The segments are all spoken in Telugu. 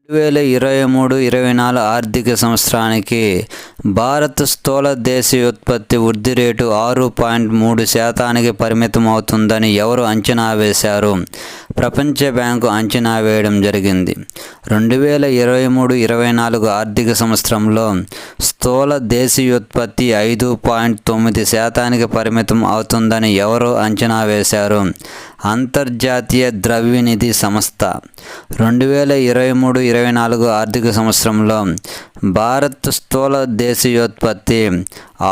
2023-24 ఆర్థిక సంవత్సరానికి భారత్ స్థూల దేశీయోత్పత్తి వృద్ధి రేటు 6.3% పరిమితం అవుతుందని ఎవరు అంచనా వేశారు? ప్రపంచ బ్యాంకు అంచనా వేయడం జరిగింది. 2023-24 ఆర్థిక సంవత్సరంలో స్థూల దేశీయోత్పత్తి 5.9% పరిమితం అవుతుందని ఎవరు అంచనా వేశారు? అంతర్జాతీయ ద్రవ్యనిధి సంస్థ. 2023-24 ఆర్థిక సంవత్సరంలో భారత్ స్థూల దేశీయోత్పత్తి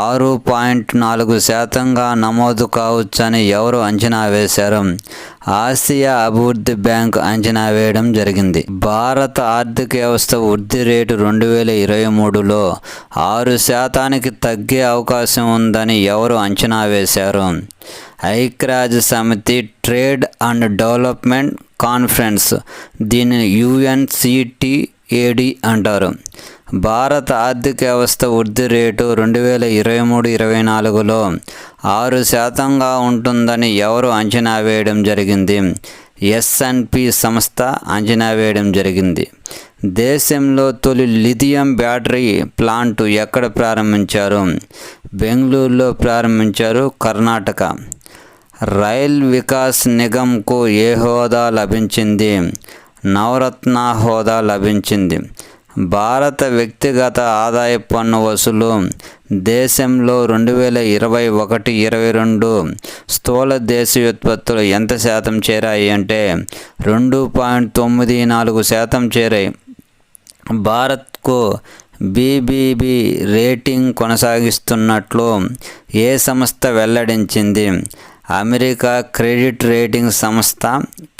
6.4%గా నమోదు కావచ్చని ఎవరు అంచనా వేశారు? ఆసియా అభివృద్ధి బ్యాంక్ అంచనా వేయడం జరిగింది. భారత ఆర్థిక వ్యవస్థ వృద్ధి రేటు 2023లో 6% తగ్గే అవకాశం ఉందని ఎవరు అంచనా వేశారు? ఐక్యరాజ్య సమితి ట్రేడ్ అండ్ డెవలప్మెంట్ కాన్ఫరెన్స్, దీనిని UNCTAD అంటారు. భారత ఆర్థిక వ్యవస్థ వృద్ధి రేటు 2023-24లో 6%గా ఉంటుందని ఎవరు అంచనా వేయడం జరిగింది? S&P సంస్థ అంచనా వేయడం జరిగింది. దేశంలో తొలి లిథియం బ్యాటరీ ప్లాంటు ఎక్కడ ప్రారంభించారు? బెంగళూరులో ప్రారంభించారు, కర్ణాటక. రైల్ వికాస్ నిగమ్కు ఏ హోదా లభించింది? నవరత్న హోదా లభించింది. భారత వ్యక్తిగత ఆదాయ పన్ను వసూలు దేశంలో 2021-22 స్థూల దేశీయోత్పత్తులు ఎంత శాతం చేరాయి అంటే 2.94% చేరాయి. భారత్కు BBB రేటింగ్ కొనసాగిస్తున్నట్లు ఏ సంస్థ వెల్లడించింది? అమెరికా క్రెడిట్ రేటింగ్ సంస్థ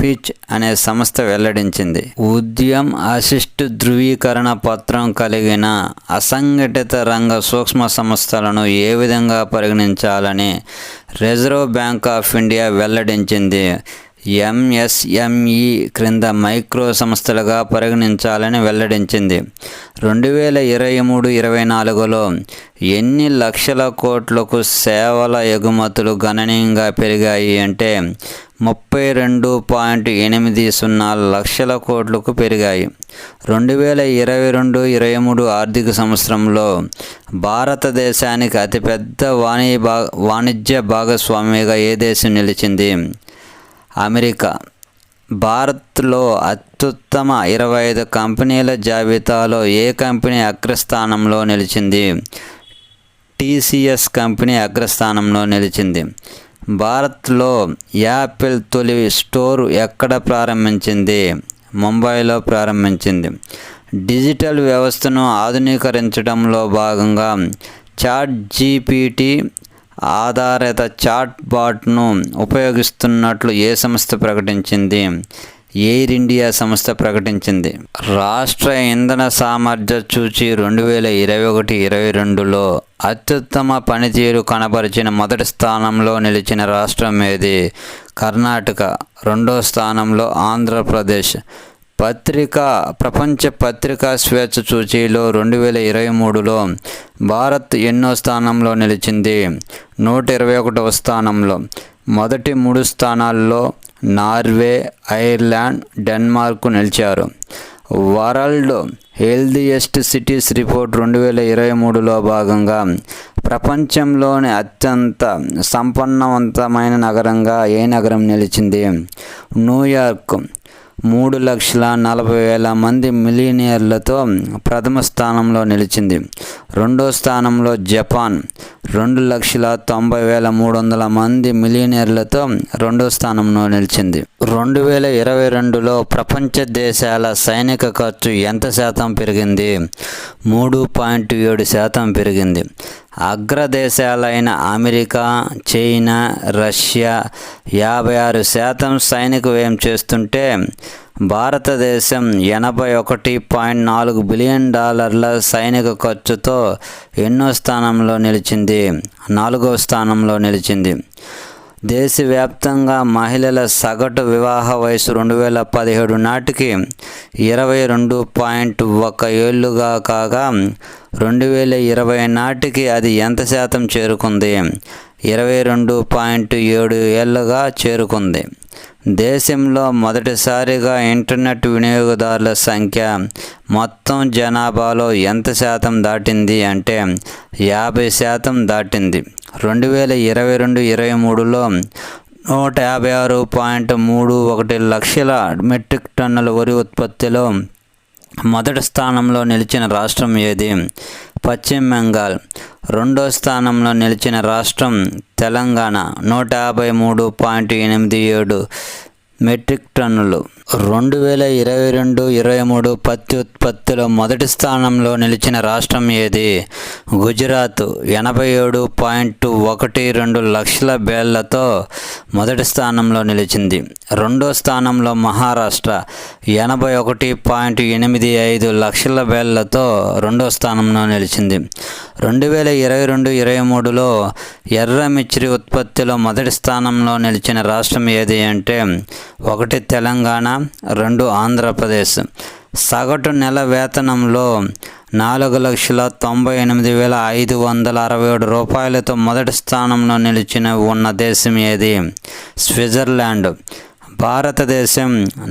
పిచ్ అనే సంస్థ వెల్లడించింది. ఉద్యమ్ అసిస్ట్ ధృవీకరణ పత్రం కలిగిన అసంఘటిత రంగ సూక్ష్మ సంస్థలను ఏ విధంగా పరిగణించాలని రిజర్వ్ బ్యాంక్ ఆఫ్ ఇండియా వెల్లడించింది. MSME క్రింద మైక్రో సంస్థలుగా పరిగణించాలని వెల్లడించింది. 2023-24లో ఎన్ని లక్షల కోట్లకు సేవల ఎగుమతులు గణనీయంగా పెరిగాయి అంటే 32.80 లక్షల కోట్లకు పెరిగాయి. 2022-23 ఆర్థిక సంవత్సరంలో భారతదేశానికి అతిపెద్ద వాణిజ్య భాగస్వామిగా ఏ దేశం నిలిచింది? అమెరికా. భారత్లో అత్యుత్తమ 25 కంపెనీల జాబితాలో ఏ కంపెనీ అగ్రస్థానంలో నిలిచింది? TCS కంపెనీ అగ్రస్థానంలో నిలిచింది. భారత్లో యాపిల్ తొలి స్టోర్ ఎక్కడ ప్రారంభించింది? ముంబైలో ప్రారంభించింది. డిజిటల్ వ్యవస్థను ఆధునీకరించడంలో భాగంగా ChatGPT ఆధారిత చాట్ బాట్ను ఉపయోగిస్తున్నట్లు ఏ సంస్థ ప్రకటించింది? ఎయిర్ ఇండియా సంస్థ ప్రకటించింది. రాష్ట్ర ఇంధన సామర్థ్య సూచి 2021-22లో అత్యుత్తమ పనితీరు కనబరిచిన మొదటి స్థానంలో నిలిచిన రాష్ట్రం ఏది? కర్ణాటక. రెండో స్థానంలో ఆంధ్రప్రదేశ్. ప్రపంచ పత్రికా స్వేచ్ఛ సూచీలో 2023లో భారత్ ఎన్నో స్థానంలో నిలిచింది? 121వ స్థానంలో. మొదటి 3 స్థానాల్లో నార్వే, ఐర్లాండ్, డెన్మార్క్ నిలిచారు. వరల్డ్ హెల్దియెస్ట్ సిటీస్ రిపోర్ట్ 2023లో భాగంగా ప్రపంచంలోని అత్యంత సంపన్నవంతమైన నగరంగా ఏ నగరం నిలిచింది? న్యూయార్క్. 3,40,000 మంది మిలియనీర్లతో ప్రథమ స్థానంలో నిలిచింది. రెండో స్థానంలో జపాన్. 2,90,300 మంది మిలియనీర్లతో రెండో స్థానంలో నిలిచింది. 2022లో ప్రపంచ దేశాల సైనిక ఖర్చు ఎంత శాతం పెరిగింది? 3.7% పెరిగింది. అగ్రదేశాలైన అమెరికా, చైనా, రష్యా 56% సైనిక వ్యయం చేస్తుంటే భారతదేశం $81.4 బిలియన్ సైనిక ఖర్చుతో ఎన్నో స్థానంలో నిలిచింది? 4వ స్థానంలో నిలిచింది. దేశవ్యాప్తంగా మహిళల సగటు వివాహ వయసు 2017 నాటికి 22.1 ఏళ్లుగా కాగా 2020 నాటికి అది ఎంత శాతం చేరుకుంది? 22.7 ఏళ్లుగా చేరుకుంది. దేశంలో మొదటిసారిగా ఇంటర్నెట్ వినియోగదారుల సంఖ్య మొత్తం జనాభాలో ఎంత శాతం దాటింది అంటే 50% దాటింది. 2022-23లో 156.31 లక్షల మెట్రిక్ టన్నుల వరి ఉత్పత్తిలో మొదటి స్థానంలో నిలిచిన రాష్ట్రం ఏది? పశ్చిమ బెంగాల్. రెండో స్థానంలో నిలిచిన రాష్ట్రం తెలంగాణ 153.87 మెట్రిక్ టన్నులు. 2022-23 పత్తి ఉత్పత్తిలో మొదటి స్థానంలో నిలిచిన రాష్ట్రం ఏది? గుజరాత్ 87.12 లక్షల బేళ్లతో మొదటి స్థానంలో నిలిచింది. రెండో స్థానంలో మహారాష్ట్ర 81.85 లక్షల బేళ్లతో రెండో స్థానంలో నిలిచింది. 2022-23లో ఎర్ర మిర్చి ఉత్పత్తిలో మొదటి స్థానంలో నిలిచిన రాష్ట్రం ఏది అంటే 1 తెలంగాణ, 2 ఆంధ్రప్రదేశ్. సగటు నెల వేతనంలో 4,98,567 రూపాయలతో మొదటి స్థానంలో ఉన్న దేశం ఏది? స్విట్జర్లాండ్. భారతదేశం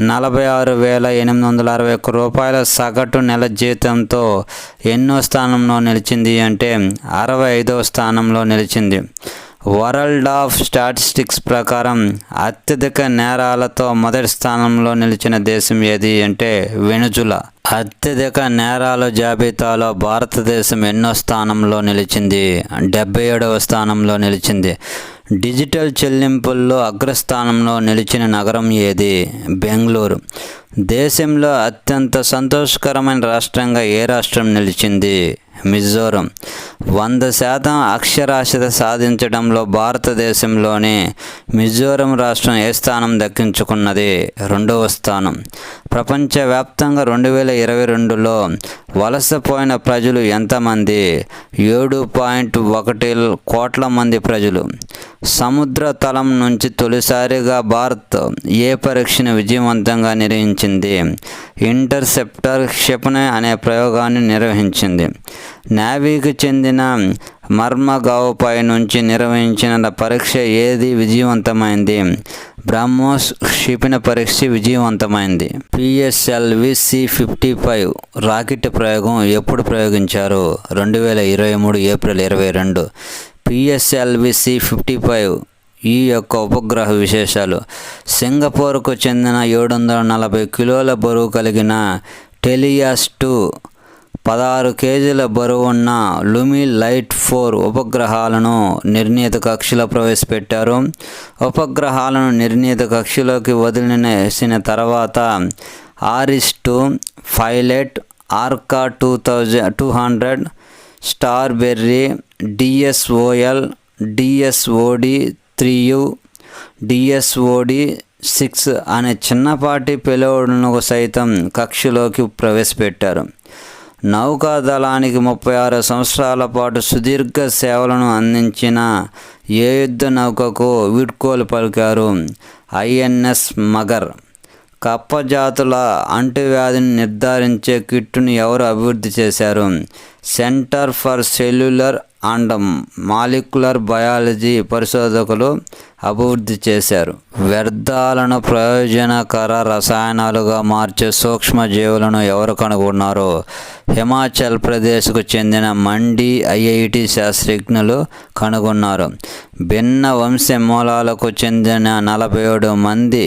46,861 రూపాయల సగటు నెల జీతంతో ఎన్నో స్థానంలో నిలిచింది అంటే 65వ స్థానంలో నిలిచింది. వరల్డ్ ఆఫ్ స్టాటిస్టిక్స్ ప్రకారం అత్యధిక నేరాలతో మొదటి స్థానంలో నిలిచిన దేశం ఏది అంటే వెనుజులా. అత్యధిక నేరాల జాబితాలో భారతదేశం ఎన్నో స్థానంలో నిలిచింది? 77వ స్థానంలో నిలిచింది. డిజిటల్ చెల్లింపుల్లో అగ్రస్థానంలో నిలిచిన నగరం ఏది? బెంగళూరు. దేశంలో అత్యంత సంతోషకరమైన రాష్ట్రంగా ఏ రాష్ట్రం నిలిచింది? మిజోరం. 100% అక్షరాస్యత సాధించడంలో భారతదేశంలోని మిజోరం రాష్ట్రం ఏ స్థానం దక్కించుకున్నది? 2వ స్థానం. ప్రపంచవ్యాప్తంగా 2022లో వలసపోయిన ప్రజలు ఎంతమంది? 7.1 కోట్ల మంది ప్రజలు. సముద్ర తలం నుంచి తొలిసారిగా భారత్ ఏ పరీక్షను విజయవంతంగా నిర్వహించింది? ఇంటర్సెప్టర్ క్షిపణి అనే ప్రయోగాన్ని నిర్వహించింది. నేవీకి చెందిన మర్మగావ్పై నుంచి నిర్వహించిన పరీక్ష ఏది విజయవంతమైంది? బ్రహ్మోస్ క్షిపణి పరీక్ష విజయవంతమైంది. PSLV C-55 రాకెట్ ప్రయోగం ఎప్పుడు ప్రయోగించారు? 2023 ఏప్రిల్ 22. PSLV C-55 ఈ యొక్క ఉపగ్రహ విశేషాలు: సింగపూర్కు చెందిన 740 కిలోల బరువు కలిగిన టెలియాస్ 2 16 కేజీల బరువున్న లుమి లైట్ 4 ఉపగ్రహాలను నిర్ణీత కక్షలో ప్రవేశపెట్టారు. ఉపగ్రహాలను నిర్ణీత కక్షలోకి వదిలివేసిన తర్వాత ఆరిస్-2, pilot, Arka 200, Starberry, DSOL, DSOD-3U, DSOD-6 అనే చిన్నపాటి పేలోడ్లను సైతం కక్షలోకి ప్రవేశపెట్టారు. నౌకాదళానికి 36 సంవత్సరాల పాటు సుదీర్ఘ సేవలను అందించిన ఏ యుద్ధ నౌకకు వీడ్కోలు పలికారు? INS మగర్. కప్పజాతుల అంటువ్యాధిని నిర్ధారించే కిట్టును ఎవరు అభివృద్ధి చేశారు? Centre for cellular and molecular biology పరిశోధకులు అభివృద్ధి చేశారు. వ్యర్థాలను ప్రయోజనకర రసాయనాలుగా మార్చే సూక్ష్మజీవులను ఎవరు కనుగొన్నారు? హిమాచల్ ప్రదేశ్కు చెందిన మండి IIT శాస్త్రజ్ఞులు కనుగొన్నారు. భిన్న వంశ మూలాలకు చెందిన 47 మంది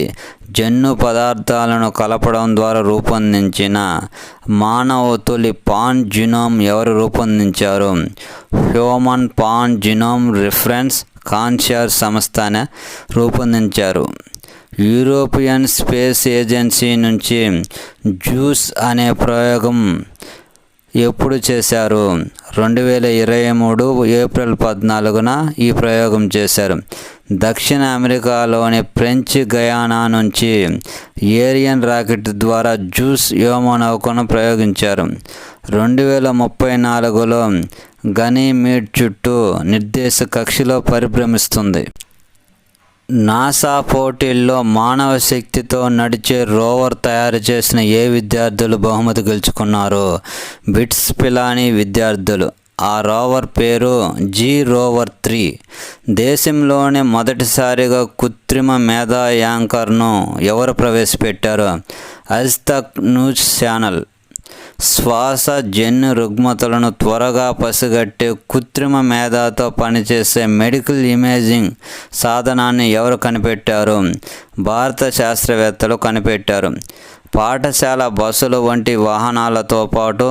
జన్యు పదార్థాలను కలపడం ద్వారా రూపొందించిన మానవ తొలి పాన్ జీనోమ్ ఎవరు రూపొందించారు? హ్యూమన్ పాన్ జీనోమ్ రిఫరెన్స్ కాన్షియర్ సంస్థనే రూపొందించారు. యూరోపియన్ స్పేస్ ఏజెన్సీ నుంచి జూస్ అనే ప్రయోగం ఎప్పుడు చేశారు? 2023 ఏప్రిల్ 14న ఈ ప్రయోగం చేశారు. దక్షిణ అమెరికాలోని ఫ్రెంచ్ గయానా నుంచి ఏరియన్ రాకెట్ ద్వారా జూస్ వ్యోమనౌకను ప్రయోగించారు. 2034లో గనీమీడ్ చుట్టూ నిర్దేశ కక్షలో పరిభ్రమిస్తుంది. నాసా పోటీల్లో మానవ శక్తితో నడిచే రోవర్ తయారు చేసిన ఏ విద్యార్థులు బహుమతి గెలుచుకున్నారు? బిట్స్ పిలానీ విద్యార్థులు. ఆ రోవర్ పేరు G-Rover 3. దేశంలోనే మొదటిసారిగా కృత్రిమ మేధా యాంకర్ను ఎవరు ప్రవేశపెట్టారు? ఆజ్ తక్ న్యూస్ ఛానల్. శ్వాస జన్యు రుగ్మతలను త్వరగా పసిగట్టే కృత్రిమ మేధతో పనిచేసే మెడికల్ ఇమేజింగ్ సాధనాన్ని ఎవరు కనిపెట్టారు? భారత శాస్త్రవేత్తలు కనిపెట్టారు. పాఠశాల బస్సులు వంటి వాహనాలతో పాటు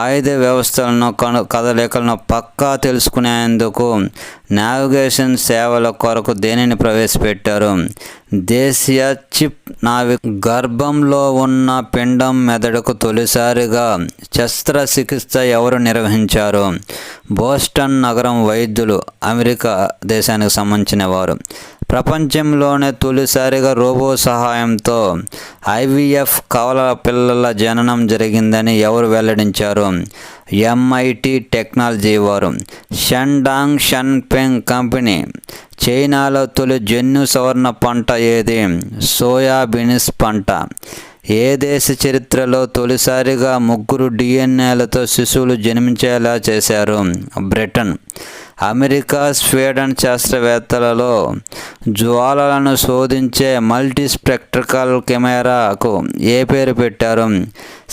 ఆయుధ వ్యవస్థలను కదలికలను పక్కా తెలుసుకునేందుకు నావిగేషన్ సేవల కొరకు దేనిని ప్రవేశపెట్టారు? దేశీయ చిప్ గర్భంలో ఉన్న పిండం మెదడుకు తొలిసారిగా శస్త్రచికిత్స ఎవరు నిర్వహించారు? బోస్టన్ నగరం వైద్యులు, అమెరికా దేశానికి సంబంధించిన వారు. ప్రపంచంలోనే తొలిసారిగా రోబో సహాయంతో IVF కవల పిల్లల జననం జరిగిందని ఎవరు వెల్లడించారు? MIT టెక్నాలజీ వారు. షెన్డాంగ్ షన్ఫెంగ్ కంపెనీ. చైనాలో తొలి జన్యు సవరణ పంట ఏది? సోయాబీన్స్ పంట. ఏ దేశ చరిత్రలో తొలిసారిగా 3 DNAలతో శిశువులు జన్మించేలా చేశారు? బ్రిటన్. అమెరికా, స్వీడన్ శాస్త్రవేత్తలలో జ్వాలలను శోధించే మల్టీస్పెక్ట్రికల్ కెమెరాకు ఏ పేరు పెట్టారు?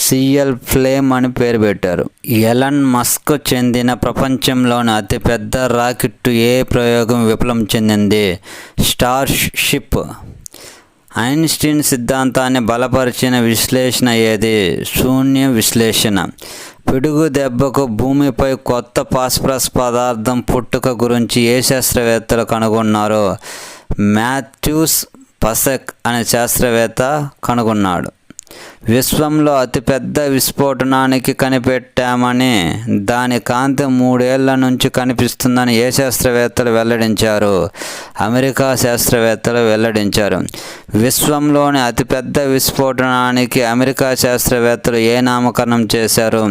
CL ఫ్లేమ్ అని పేరు పెట్టారు. ఎలన్ మస్క్ చెందిన ప్రపంచంలోని అతిపెద్ద రాకెట్టు ఏ ప్రయోగం విఫలం చెందింది? Star ship. ఐన్స్టీన్ సిద్ధాంతాన్ని బలపరిచిన విశ్లేషణ ఏది? శూన్య విశ్లేషణ. పిడుగు దెబ్బకు భూమిపై కొత్త ఫాస్ఫరస్ పదార్థం పుట్టుక గురించి ఏ శాస్త్రవేత్తలు కనుగొన్నారు? మాథ్యూస్ పసెక్ అనే శాస్త్రవేత్త కనుగొన్నాడు. విశ్వంలో అతిపెద్ద విస్ఫోటనానికి కనిపెట్టామని, దాని కాంతి 3 ఏళ్ల నుంచి కనిపిస్తుందని ఏ శాస్త్రవేత్తలు వెల్లడించారు? అమెరికా శాస్త్రవేత్తలు వెల్లడించారు. విశ్వంలోని అతిపెద్ద విస్ఫోటనానికి అమెరికా శాస్త్రవేత్తలు ఏ నామకరణం చేశారు?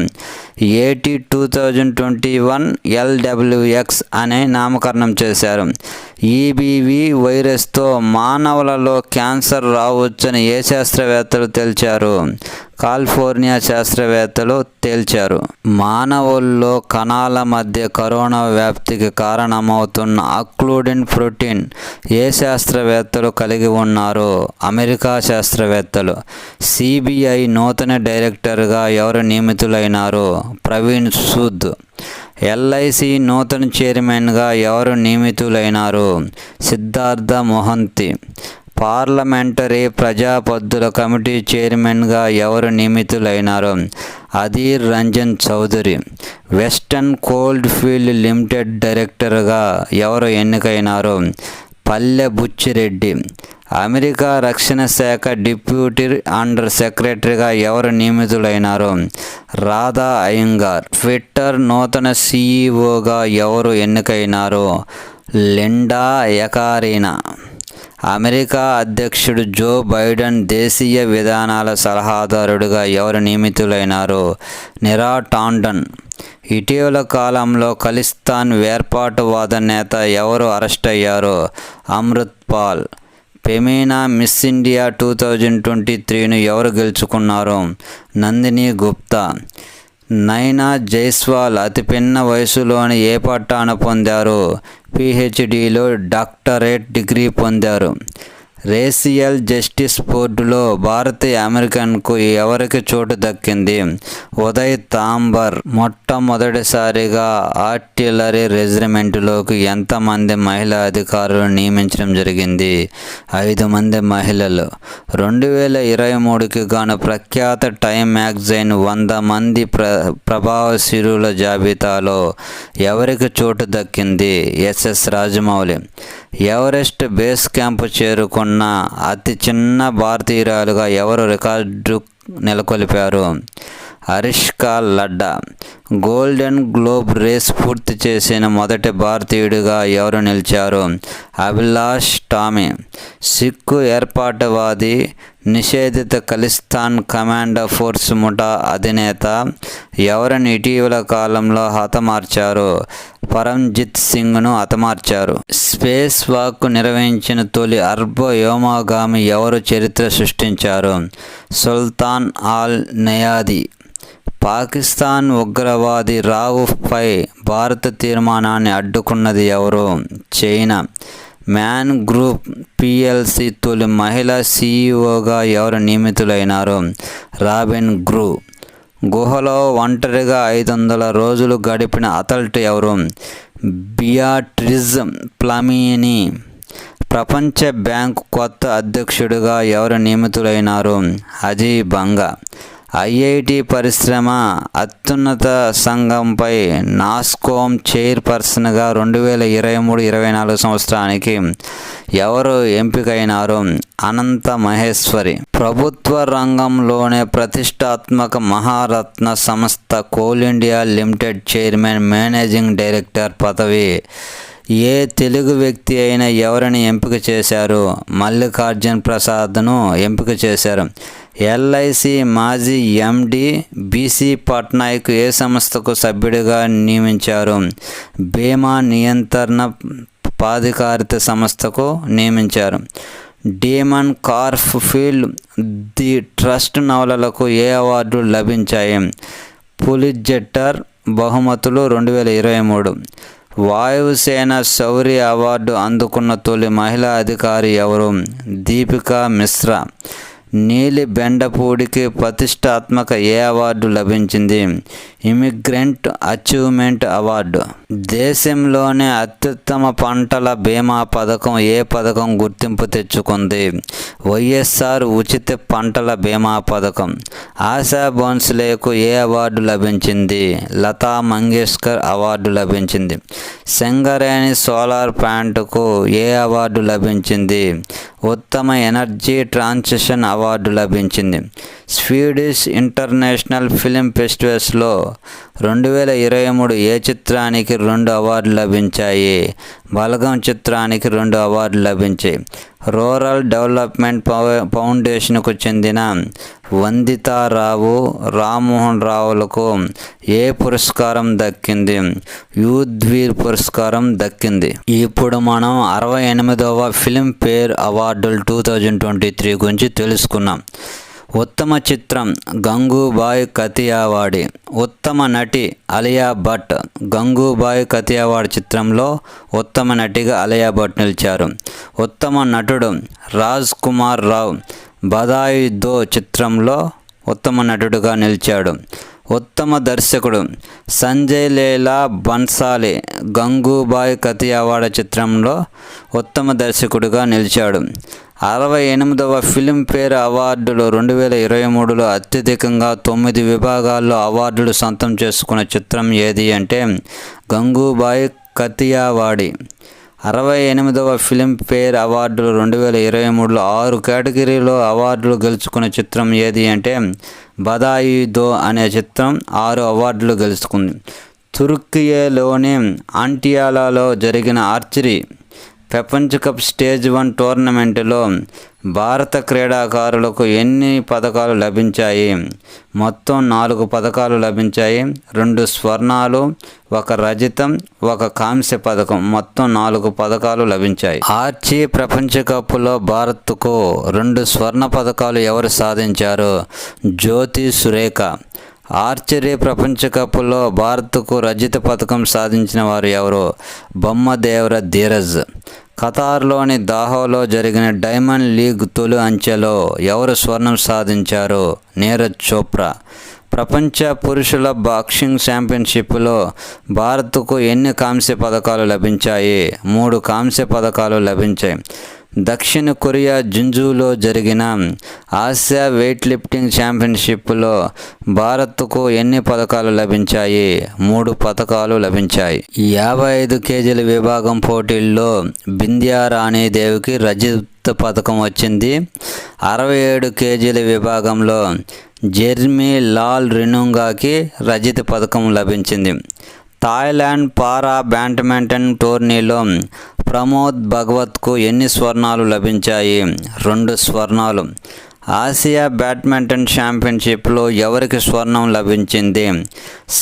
AT 2021 LWX అనే నామకరణం చేశారు. EBV వైరస్తో మానవులలో క్యాన్సర్ రావచ్చని ఏ శాస్త్రవేత్తలు తేల్చారు? కాలిఫోర్నియా శాస్త్రవేత్తలు తేల్చారు. మానవుల్లో కణాల మధ్య కరోనా వ్యాప్తికి కారణమవుతున్న అక్లూడిన్ ప్రోటీన్ ఏ శాస్త్రవేత్తలు కలిగి ఉన్నారు? అమెరికా శాస్త్రవేత్తలు. CBI నూతన డైరెక్టర్గా ఎవరు నియమితులైనారు? ప్రవీణ్ సూద్. LIC నూతన చైర్మన్గా ఎవరు నియమితులైనారు? సిద్ధార్థ మొహంతి. పార్లమెంటరీ ప్రజాపద్దుల కమిటీ చైర్మన్గా ఎవరు నియమితులైనారు? Adhir Ranjan Chowdhury. Western coalfield limited డైరెక్టర్గా ఎవరు ఎన్నికైనారు? పల్లె బుచ్చిరెడ్డి. అమెరికా రక్షణ శాఖ డిప్యూటీ అండర్ సెక్రటరీగా ఎవరు నియమితులైనారు? రాధా అయ్యంగార్. ట్విట్టర్ నూతన CEOగా ఎవరు ఎన్నికైనారు? లిండా యకారినా. అమెరికా అధ్యక్షుడు జో బైడెన్ దేశీయ విధానాల సలహాదారుడిగా ఎవరు నియమితులైనారు? నిరా టాండన్. ఇటీవల కాలంలో ఖలిస్తాన్ వేర్పాటువాద నేత ఎవరు అరెస్ట్ అయ్యారు? Amritpal. Femina Miss India 2023ను ఎవరు గెలుచుకున్నారు? నందిని గుప్తా. నైనా జైస్వాల్ అతి పిన్న వయసులోని ఏ పట్టాను పొందారు? PhDలో డాక్టరేట్ డిగ్రీ పొందారు. రేసియల్ జస్టిస్ బోర్డులో భారతీయ అమెరికన్కు ఎవరికి చోటు దక్కింది? ఉదయ్ తాంబర్. మొట్టమొదటిసారిగా ఆర్టిలరీ రెజిమెంటులోకి ఎంతమంది మహిళా అధికారులు నియమించడం జరిగింది? 5 మంది మహిళలు. 2023కి గాను ప్రఖ్యాత టైమ్ మ్యాగజైన్ 100 మంది ప్రభావశీలుల జాబితాలో ఎవరికి చోటు దక్కింది? SS Rajamouli. Everest base camp చేరుకున్న అతి చిన్న భారతీయురాలుగా ఎవరు రికార్డు నెలకొల్పారు? అరిష్కా లడ్డా. గోల్డెన్ గ్లోబ్ రేస్ పూర్తి చేసిన మొదటి భారతీయుడిగా ఎవరు నిలిచారు? అభిలాష్ టామీ. సిక్కు ఏర్పాటువాది, నిషేధిత ఖలిస్తాన్ కమాండో ఫోర్స్ ముఠా అధినేత ఎవరిని ఇటీవల కాలంలో హతమార్చారు? పరంజిత్ సింగ్ను హతమార్చారు. స్పేస్ వాక్ నిర్వహించిన తొలి అర్బ్ వ్యోమగామి ఎవరు చరిత్ర సృష్టించారు? సుల్తాన్ ఆల్ నయాది. పాకిస్తాన్ ఉగ్రవాది రౌఫ్పై భారత తీర్మానాన్ని అడ్డుకున్నది ఎవరు? చైనా. మ్యాన్ గ్రూప్ పిఎల్సి తొలి మహిళా సీఈఓగా ఎవరు నియమితులైనారు? రాబిన్ గ్రూ. గుహలో ఒంటరిగా 500 రోజులు గడిపిన అథ్లెట్ ఎవరు? బియాట్రిజ్ ప్లమీని. ప్రపంచ బ్యాంకు కొత్త అధ్యక్షుడిగా ఎవరు నియమితులైనారు? అజయ్ బంగా. ఐఐటి పరిశ్రమ అత్యున్నత సంఘంపై నాస్కోమ్ చైర్పర్సన్గా 2023-24 సంవత్సరానికి ఎవరు ఎంపికైనారు? అనంత మహేశ్వరి. ప్రభుత్వ రంగంలోనే ప్రతిష్టాత్మక మహారత్న సంస్థ coal India limited chairman managing director పదవి ఏ తెలుగు వ్యక్తి అయినా ఎవరిని ఎంపిక చేశారు? మల్లికార్జున్ ప్రసాద్ను ఎంపిక చేశారు. ఎల్ఐసి మాజీ ఎండి బీసీ పట్నాయక్ ఏ సంస్థకు సభ్యుడిగా నియమించారు? బీమా నియంత్రణ ప్రాధికారిత సంస్థకు నియమించారు. Demon Copperfield the trust నవలలకు ఏ అవార్డులు లభించాయి? పులిట్జర్ బహుమతులు 2023. వాయుసేన శౌర్య అవార్డు అందుకున్న తొలి మహిళా అధికారి ఎవరు? దీపికా మిశ్రా. నీలి బెండపూడికి ప్రతిష్టాత్మక ఏ అవార్డు లభించింది? Immigrant achievement award. దేశంలోనే అత్యుత్తమ పంటల బీమా పథకం ఏ పథకం గుర్తింపు తెచ్చుకుంది? వైఎస్ఆర్ ఉచిత పంటల బీమా పథకం. ఆశా భోన్స్లేకు ఏ అవార్డు లభించింది? లతా మంగేష్కర్ అవార్డు లభించింది. సింగరేణి సోలార్ ప్లాంట్కు ఏ అవార్డు లభించింది? ఉత్తమ ఎనర్జీ ట్రాన్సిషన్ అవార్డు లభించింది. స్వీడిష్ ఇంటర్నేషనల్ ఫిల్మ్ ఫెస్టివల్స్లో 2023 ఏ చిత్రానికి 2 అవార్డులు లభించాయి? బలగం చిత్రానికి 2 అవార్డులు లభించాయి. రూరల్ డెవలప్మెంట్ ఫౌండేషన్కు చెందిన వందితారావు రామ్మోహన్ రావులకు ఏ పురస్కారం దక్కింది? యూత్వీర్ పురస్కారం దక్కింది. ఇప్పుడు మనం 68వ ఫిల్మ్ఫేర్ అవార్డులు 2023 గురించి తెలుసుకున్నాం. ఉత్తమ చిత్రం గంగూబాయ్ కతియావాడి. ఉత్తమ నటి అలియా భట్. గంగూబాయ్ కతియావాడి చిత్రంలో ఉత్తమ నటిగా అలియా భట్ నిలిచారు. ఉత్తమ నటుడు రాజ్ కుమార్ రావు బధాయి దో చిత్రంలో ఉత్తమ నటుడుగా నిలిచాడు. ఉత్తమ దర్శకుడు సంజయ్ లీలా బన్సాలి గంగూబాయ్ కతియావాడ చిత్రంలో ఉత్తమ దర్శకుడిగా నిలిచాడు. 68వ ఫిల్మ్ఫేర్ అవార్డులు 2023లో అత్యధికంగా 9 విభాగాల్లో అవార్డులు సొంతం చేసుకున్న చిత్రం ఏది అంటే గంగూబాయ్ కతియావాడి. 68వ ఫిల్మ్ఫేర్ అవార్డులు 2023లో 6 కేటగిరీలో అవార్డులు గెలుచుకున్న చిత్రం ఏది అంటే బధాయి దో అనే చిత్రం 6 అవార్డులు గెలుచుకుంది. తుర్కియేలోని అంటియాలాలో జరిగిన ఆర్చరీ ప్రపంచ కప్ స్టేజ్ 1 టోర్నమెంటులో భారత క్రీడాకారులకు ఎన్ని పథకాలు లభించాయి? మొత్తం 4 పథకాలు లభించాయి. 2 స్వర్ణాలు, 1 రజతం, 1 కాంస్య పథకం, మొత్తం 4 పథకాలు లభించాయి. ఆర్చరీ ప్రపంచ కప్లో భారత్కు 2 స్వర్ణ పథకాలు ఎవరు సాధించారు? జ్యోతి సురేఖ. ఆర్చరీ ప్రపంచ కప్లో భారత్కు రజత పథకం సాధించిన వారు ఎవరు? బొమ్మదేవర ధీరజ్. ఖతార్లోని దాహోలో జరిగిన డైమండ్ లీగ్ తొలి అంచెలో ఎవరు స్వర్ణం సాధించారు? నీరజ్ చోప్రా. ప్రపంచ పురుషుల బాక్సింగ్ ఛాంపియన్షిప్లో భారత్కు ఎన్ని కాంస్య పథకాలు లభించాయి? 3 కాంస్య పథకాలు లభించాయి. దక్షిణ కొరియా జింజులో జరిగిన ఆసియా వెయిట్ లిఫ్టింగ్ ఛాంపియన్షిప్లో భారత్కు ఎన్ని పథకాలు లభించాయి? 3 పథకాలు లభించాయి. 55 కేజీల విభాగం పోటీల్లో బింద్యా రాణీదేవికి రజత పథకం వచ్చింది. 67 కేజీల విభాగంలో జెర్మీ లాల్ రినుంగాకి రజత పథకం లభించింది. థాయిలాండ్ పారా బ్యాడ్మింటన్ టోర్నీలో ప్రమోద్ భగవత్కు ఎన్ని స్వర్ణాలు లభించాయి? 2 స్వర్ణాలు. ఆసియా బ్యాడ్మింటన్ ఛాంపియన్షిప్లో ఎవరికి స్వర్ణం లభించింది?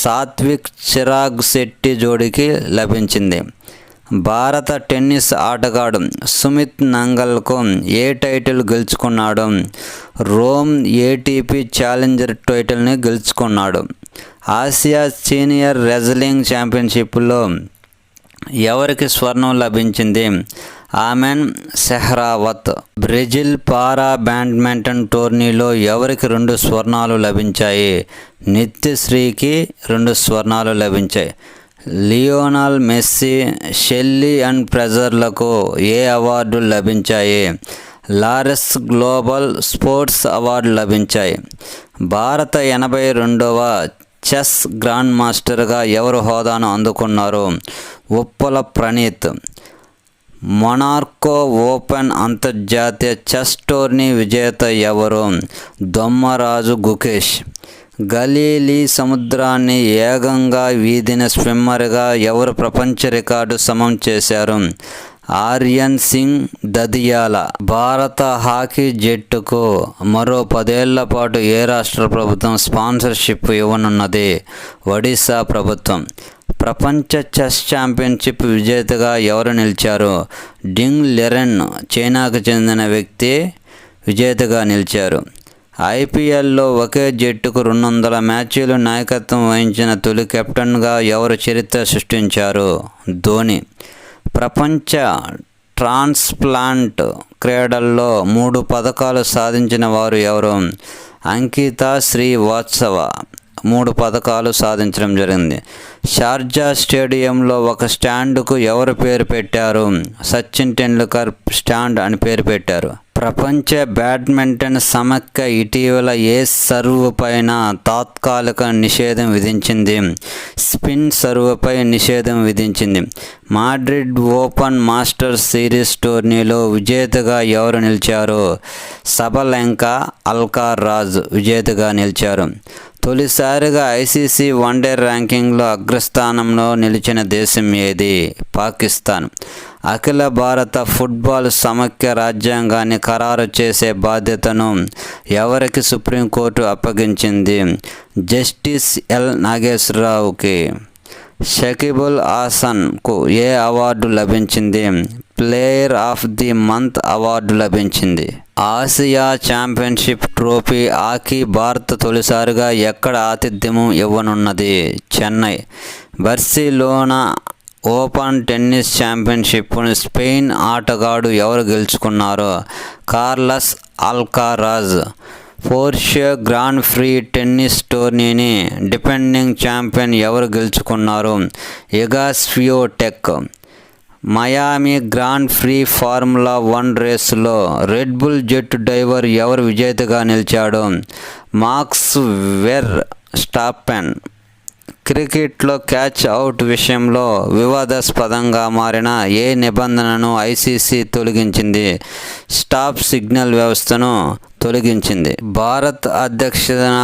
సాత్విక్ చిరాగ్ శెట్టి జోడీకి లభించింది. భారత టెన్నిస్ ఆటగాడు సుమిత్ నాగల్కు ఏ టైటిల్ గెలుచుకున్నాడు? రోమ్ ఏటీపీ ఛాలెంజర్ టైటిల్ని గెలుచుకున్నాడు. ఆసియా సీనియర్ రెజ్లింగ్ ఛాంపియన్షిప్లో ఎవరికి స్వర్ణం లభించింది? ఆమెన్ సెహ్రావత్. బ్రెజిల్ పారా బ్యాడ్మింటన్ టోర్నీలో ఎవరికి 2 స్వర్ణాలు లభించాయి? నిత్యశ్రీకి 2 స్వర్ణాలు లభించాయి. లియోనల్ మెస్సీ, షెల్లీ అండ్ ఫ్రెజర్లకు ఏ అవార్డులు లభించాయి? లారెస్ గ్లోబల్ స్పోర్ట్స్ అవార్డు లభించాయి. భారత 82వ చెస్ గ్రాండ్ మాస్టర్గా ఎవరు హోదాను అందుకున్నారు? ఉప్పల ప్రణీత్. మొనార్కో ఓపెన్ అంతర్జాతీయ చెస్ టోర్నీ విజేత ఎవరు? దొమ్మరాజు గుకేష్. గలీలీ సముద్రాన్ని వేగంగా వీధిన స్విమ్మర్గా ఎవరు ప్రపంచ రికార్డు సమం చేశారు? ఆర్యన్ సింగ్ దదియాల. భారత హాకీ జట్టుకు మరో 10 ఏళ్ల పాటు ఏ రాష్ట్ర ప్రభుత్వం స్పాన్సర్షిప్ ఇవ్వనున్నది? ఒడిశా ప్రభుత్వం. ప్రపంచ చెస్ ఛాంపియన్షిప్ విజేతగా ఎవరు నిలిచారు? డింగ్ లెరెన్ చైనాకు చెందిన వ్యక్తి విజేతగా నిలిచారు. ఐపీఎల్లో ఒకే జట్టుకు 200 మ్యాచ్లు నాయకత్వం వహించిన తొలి కెప్టెన్గా ఎవరు చరిత్ర సృష్టించారు? ధోని. ప్రపంచ ట్రాన్స్ప్లాంట్ క్రీడల్లో 3 పతకాలు సాధించిన వారు ఎవరు? అంకితా శ్రీవాత్సవ 3 పతకాలు సాధించడం జరిగింది. షార్జా స్టేడియంలో ఒక స్టాండుకు ఎవరు పేరు పెట్టారు? సచిన్ టెండూల్కర్ స్టాండ్ అని పేరు పెట్టారు. ప్రపంచ బ్యాడ్మింటన్ సమాఖ్య ఇటీవల ఏ సర్వ్ పైన తాత్కాలిక నిషేధం విధించింది? స్పిన్ సర్వ్పై నిషేధం విధించింది. మాడ్రిడ్ ఓపెన్ మాస్టర్స్ సిరీస్ టోర్నీలో విజేతగా ఎవరు నిలిచారు? సబలెంకా అల్కారాజ్ విజేతగా నిలిచారు. తొలిసారిగా ఐసీసీ వన్డే ర్యాంకింగ్లో అగ్రస్థానంలో నిలిచిన దేశం ఏది? పాకిస్తాన్. అఖిల భారత ఫుట్బాల్ సమాఖ్య రాజ్యాంగాన్ని ఖరారు చేసే బాధ్యతను ఎవరికి సుప్రీంకోర్టు అప్పగించింది? జస్టిస్ ఎల్ నాగేశ్వరరావుకి. షకీబుల్ హాసన్కు ఏ అవార్డు లభించింది? Player of the month award లభించింది. Asia championship trophy hockey Bharat తొలిసారిగా ఎక్కడ ఆతిథ్యం ఇవ్వనున్నది? చెన్నై. బార్సిలోనా ఓపెన్ టెన్నిస్ ఛాంపియన్షిప్ను స్పెయిన్ ఆటగాడు ఎవరు గెలుచుకున్నారు? Carlos Alcaraz. Porsche Grand Prix tennis టోర్నీని డిఫెండింగ్ ఛాంపియన్ ఎవరు గెలుచుకున్నారు? Iga Swiatek. Miami Grand Prix Formula 1 రేసులో రెడ్ బుల్ జెట్ డ్రైవర్ ఎవరు విజేతగా నిలిచాడు? Max Verstappen. క్రికెట్లో క్యాచ్ అవుట్ విషయంలో వివాదాస్పదంగా మారిన ఏ నిబంధనను ఐసీసీ తొలగించింది? స్టాప్ సిగ్నల్ వ్యవస్థను తొలగించింది. భారత్ అధ్యక్షతన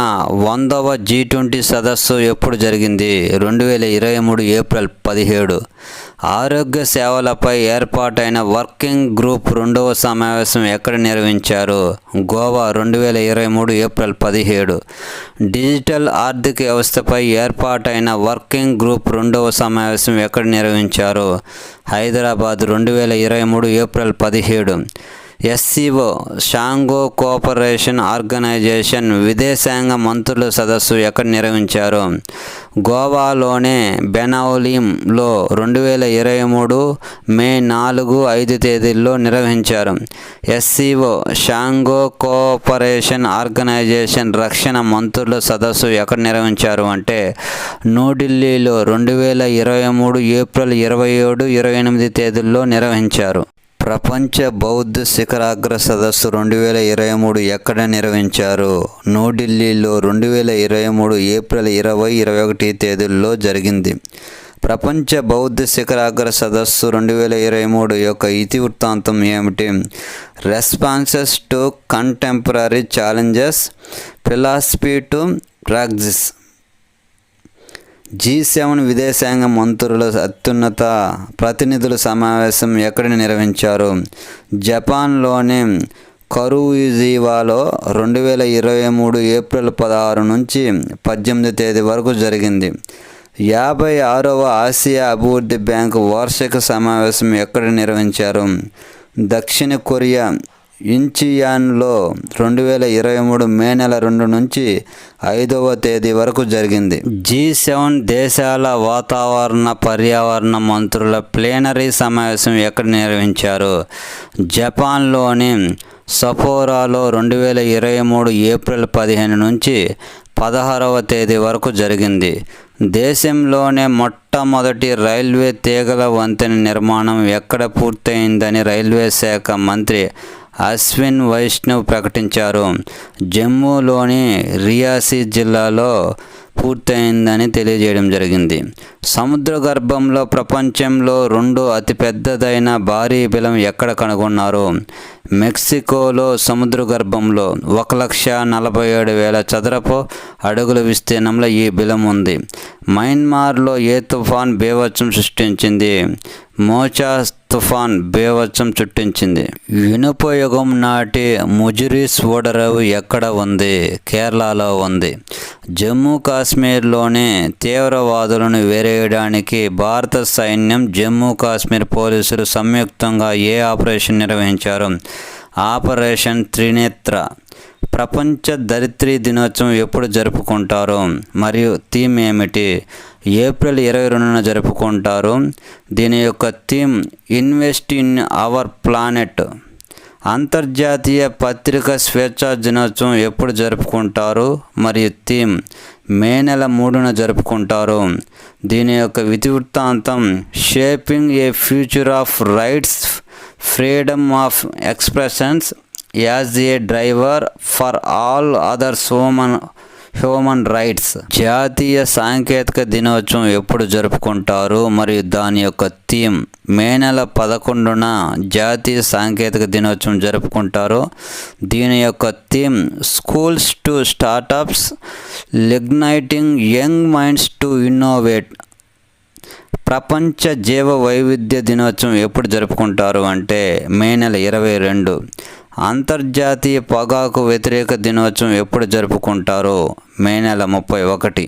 100వ G20 సదస్సు ఎప్పుడు జరిగింది? 2023 ఏప్రిల్ 17. ఆరోగ్య సేవలపై ఏర్పాటైన వర్కింగ్ గ్రూప్ 2వ సమావేశం ఎక్కడ నిర్వహించారు? గోవా. 2023 ఏప్రిల్ 17. డిజిటల్ ఆర్థిక వ్యవస్థపై ఏర్పాటైన వర్కింగ్ గ్రూప్ 2వ సమావేశం ఎక్కడ నిర్వహించారు? Hyderabad. 2023 April 17. SCO Shanghai cooperation organisation విదేశాంగ మంత్రుల సదస్సు ఎక్కడ నిర్వహించారు? గోవాలోనే బెనౌలీంలో 2023 మే 4-5 తేదీల్లో నిర్వహించారు. ఎస్సీఓ షాంఘై కోఆపరేషన్ ఆర్గనైజేషన్ రక్షణ మంత్రుల సదస్సు ఎక్కడ నిర్వహించారు అంటే న్యూఢిల్లీలో 2023 ఏప్రిల్ 27-28 తేదీల్లో నిర్వహించారు. ప్రపంచ బౌద్ధ శిఖరాగ్ర సదస్సు 2023 ఎక్కడ నిర్వహించారు? న్యూఢిల్లీలో 2023 ఏప్రిల్ 20-21 తేదీల్లో జరిగింది. ప్రపంచ బౌద్ధ శిఖరాగ్ర సదస్సు 2023 యొక్క ఇతివృత్తాంతం ఏమిటి? Responses to contemporary challenges, philosophy to practice. G7 విదేశాంగ మంత్రుల అత్యున్నత ప్రతినిధుల సమావేశం ఎక్కడ నిర్వహించారు? జపాన్లోని కరుయిజివాలో 2023 ఏప్రిల్ 16 నుంచి 18 తేదీ వరకు జరిగింది. 56వ ఆసియా అభివృద్ధి బ్యాంకు వార్షిక సమావేశం ఎక్కడ నిర్వహించారు? దక్షిణ కొరియా ఇంచియాన్లో 2023 మే నెల 2 నుంచి 5వ తేదీ వరకు జరిగింది. G7 దేశాల వాతావరణ పర్యావరణ మంత్రుల ప్లేనరీ సమావేశం ఎక్కడ నిర్వహించారు? జపాన్లోని సపోరాలో 2023 ఏప్రిల్ 15 నుంచి 16వ తేదీ వరకు జరిగింది. దేశంలోనే మొట్టమొదటి రైల్వే తీగల వంతెన నిర్మాణం ఎక్కడ పూర్తయిందని రైల్వే శాఖ మంత్రి అశ్విన్ వైష్ణవ్ ప్రకటించారు. జమ్మూలోని రియాసీ జిల్లాలో పూర్తయిందని తెలియజేయడం జరిగింది. సముద్ర గర్భంలో ప్రపంచంలో 2వ అతిపెద్దదైన భారీ బిలం ఎక్కడ కనుగొన్నారు? మెక్సికోలో సముద్ర గర్భంలో 1,47,000 చదరపు అడుగుల విస్తీర్ణంలో ఈ బిలం ఉంది. మయన్మార్లో ఏ తుఫాన్ బీభత్సం సృష్టించింది? మోచా తుఫాన్ బీభత్సం సృష్టించింది. ఇనుప యుగం నాటి ముజిరీస్ ఓడరేవు ఎక్కడ ఉంది? కేరళలో ఉంది. జమ్మూ కాశ్మీర్లోని తీవ్రవాదులను వేరేయడానికి భారత సైన్యం, జమ్మూ కాశ్మీర్ పోలీసులు సంయుక్తంగా ఏ ఆపరేషన్ నిర్వహించారు? ఆపరేషన్ త్రినేత్ర. ప్రపంచ ధరిత్రీ దినోత్సవం ఎప్పుడు జరుపుకుంటారు మరియు థీమ్ ఏమిటి? ఏప్రిల్ 22న జరుపుకుంటారు. దీని యొక్క theme invest in our planet. అంతర్జాతీయ పత్రికా స్వేచ్ఛా దినోత్సవం ఎప్పుడు జరుపుకుంటారు మరియు థీమ్ మే నెల 3న జరుపుకుంటారు. దీని యొక్క విధివృత్తాంతం shaping a future of rights, freedom of expressions as a driver for all others human rights. జాతీయ సాంకేతిక దినోత్సవం ఎప్పుడు జరుపుకుంటారు మరియు దాని యొక్క థీమ్ మే నెల 11న జాతీయ సాంకేతిక దినోత్సవం జరుపుకుంటారు. దీని యొక్క theme schools to startups, igniting young minds to innovate. ప్రపంచ జీవ వైవిధ్య దినోత్సవం ఎప్పుడు జరుపుకుంటారు అంటే మే నెల 22. అంతర్జాతీయ పొగాకు వ్యతిరేక దినోత్సవం ఎప్పుడు జరుపుకుంటారు? మే నెల 31.